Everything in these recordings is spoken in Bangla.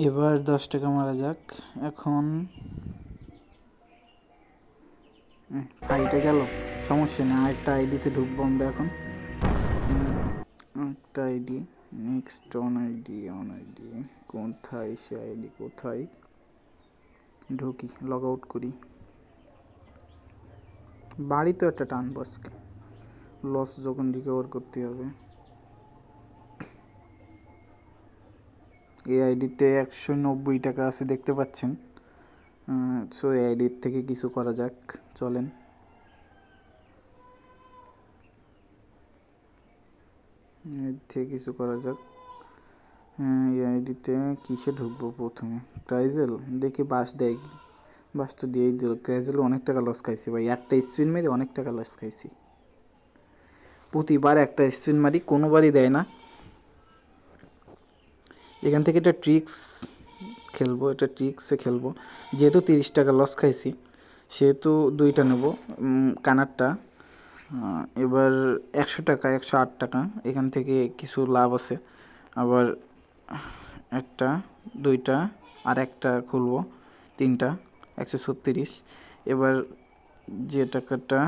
এবার 10 টাকা মারা যাক। এখন ফাইটে গেল, সমস্যা নেই। আরেকটা আইডিতে ঢুকবো আমরা এখন। একটা আইডি, নেক্সট অন আইডি কোথায়? সে আইডি কোথায়? ঢুকি, লগ আউট করি। বাড়িতে একটা টান বসকে, লস যখন রিকভার করতে হবে। এই আইডিতে 190 টাকা আছে দেখতে পাচ্ছেন। সো এই আইডির থেকে কিছু করা যাক, চলেন। এর থেকে কিছু করা যাক। এই আইডিতে কিসে ঢুকবো প্রথমে? ক্রাইজেল দেখি, বাস দেয় কি? বাস তো দিয়েই দিল। ক্রাইজেলে অনেক টাকা লস খাইছি ভাই, একটা স্পিন মেরে অনেক টাকা লস খাইছি। প্রতিবার একটা স্পিন মারি, কোনোবারই দেয় না। এখান থেকে একটা ট্রিক্স খেলবো, এটা ট্রিক্সে খেলবো। যেহেতু 30 টাকা লস খাইছি, সেহেতু 2টা নেব কানারটা। এবার 100 টাকা, 108 টাকা, এখান থেকে কিছু লাভ আছে। আবার একটা, 2টা, আর একটা খুলবো, 3টা, 136। এবার যে টাকাটা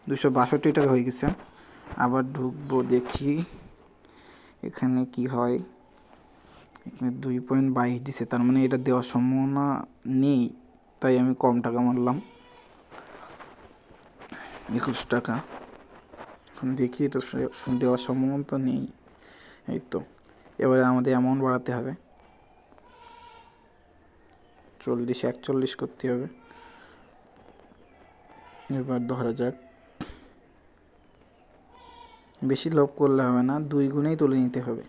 262 টাকা হয়ে গেছে, আবার ঢুকবো, দেখি এখানে কি হয়। এখানে 2.22 দিছে, তার মানে এটা দেওয়ার সম্ভাবনা নেই, তাই আমি কম টাকা মারলাম, 21 টাকা। এখন দেখি এটা দেওয়ার সম্ভাবনা তো নেই। এই তো, এবারে আমাদের অ্যামাউন্ট বাড়াতে হবে, 41 করতে হবে। এবার ধরা যাক, বেশি লোভ করলে হবে না, 2 গুণেই তুলে নিতে হবে।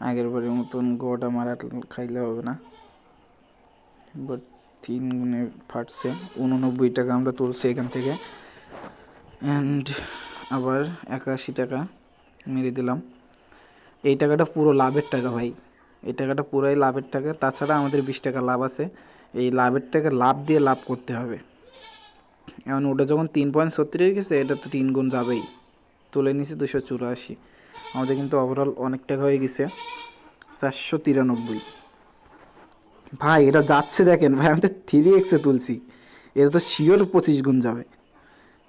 আগের বারের মতন গোটা মারা খাইলে হবে না। এবার 3 গুণে ফাটছে, 89 টাকা আমরা তুলছি এখান থেকে। অ্যান্ড আবার 81 টাকা মেরে দিলাম। এই টাকাটা পুরো লাভের টাকা ভাই, এই টাকাটা পুরোই লাভের টাকা। তাছাড়া আমাদের 20 টাকা লাভ আছে, এই লাভের টাকা লাভ দিয়ে লাভ করতে হবে। এখন ওটা যখন 3.36 গেছে, এটা তো 3 গুণ যাবেই। তুলে নিছি 284। আমাদের কিন্তু ওভারঅল অনেক টাকা হয়ে গেছে, 493। ভাই এটা যাচ্ছে দেখেন ভাই, আমি তো 3x তুলছি, এটা তো শিওর 25 গুণ যাবে।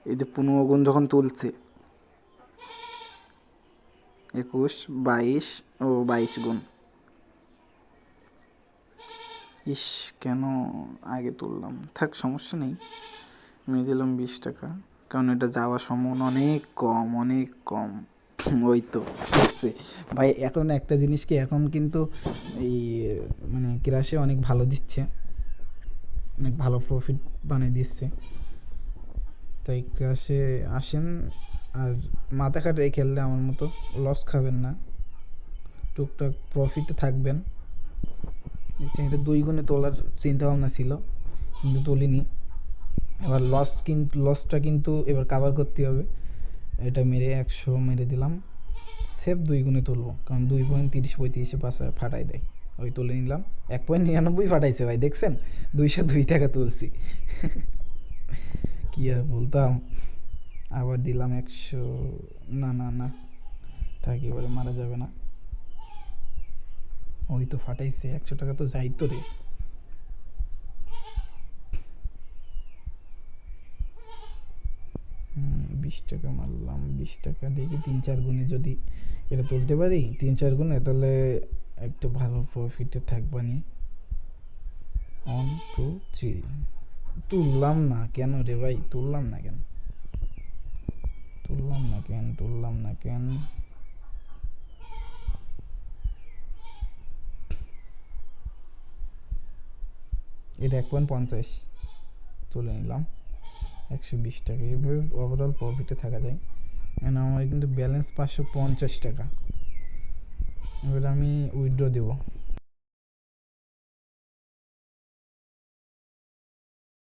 এই যে 15 গুণ যখন তুলছে, 21, 22, ও 22 গুণ। ইস, কেন আগে তুললাম, থাক সমস্যা নেই। আমি দিলাম 20 টাকা, কারণ এটা যাওয়ার সম্ভাবনা অনেক কম, অনেক কম। ওই তো দেখছে ভাই। এখন একটা জিনিস কি, এখন কিন্তু এই মানে ক্রাশে অনেক ভালো দিচ্ছে, অনেক ভালো প্রফিট বানিয়ে দিচ্ছে। তাই ক্রাশে আসেন, আর মাথা খাটিয়ে খেললে আমার মতো লস খাবেন না, টুকটাক প্রফিটে থাকবেন। এটা 2 গুণে তোলার চিন্তা ভাবনা ছিল, কিন্তু তুলিনি। এবার লসটা কিন্তু এবার কাভার করতে হবে। এটা মেরে 100 মেরে দিলাম, সেফ 2 গুণে তুলবো, কারণ 2.30-35 পাশে ফাটাই দেয়। ওই তুলে নিলাম, 1.99 ফাটাইছে ভাই, দেখছেন? 202 টাকা তুলছি। কি আর বলতাম। আবার দিলাম 100, না না না থাকি, এবারে মারা যাবে না। ওই তো ফাটাইছে, 100 টাকা তো যাইতো রে। বিশ টাকা মারলাম, 20 টাকা দেখি 3-4 গুণে যদি এটা তুলতে পারি, 3-4 গুণে, তাহলে একটা ভালো প্রফিটে থাকবানি। 1 2 3 তুললাম না কেন রে ভাই, তুললাম না কেন? এটা 1.50 তুলে নিলাম, 120 টাকা। এইভাবে ওভারঅল প্রফিটে থাকা যায়। এন্ড আমার কিন্তু ব্যালেন্স 550 টাকা। এবার আমি উইথড্র দেবো।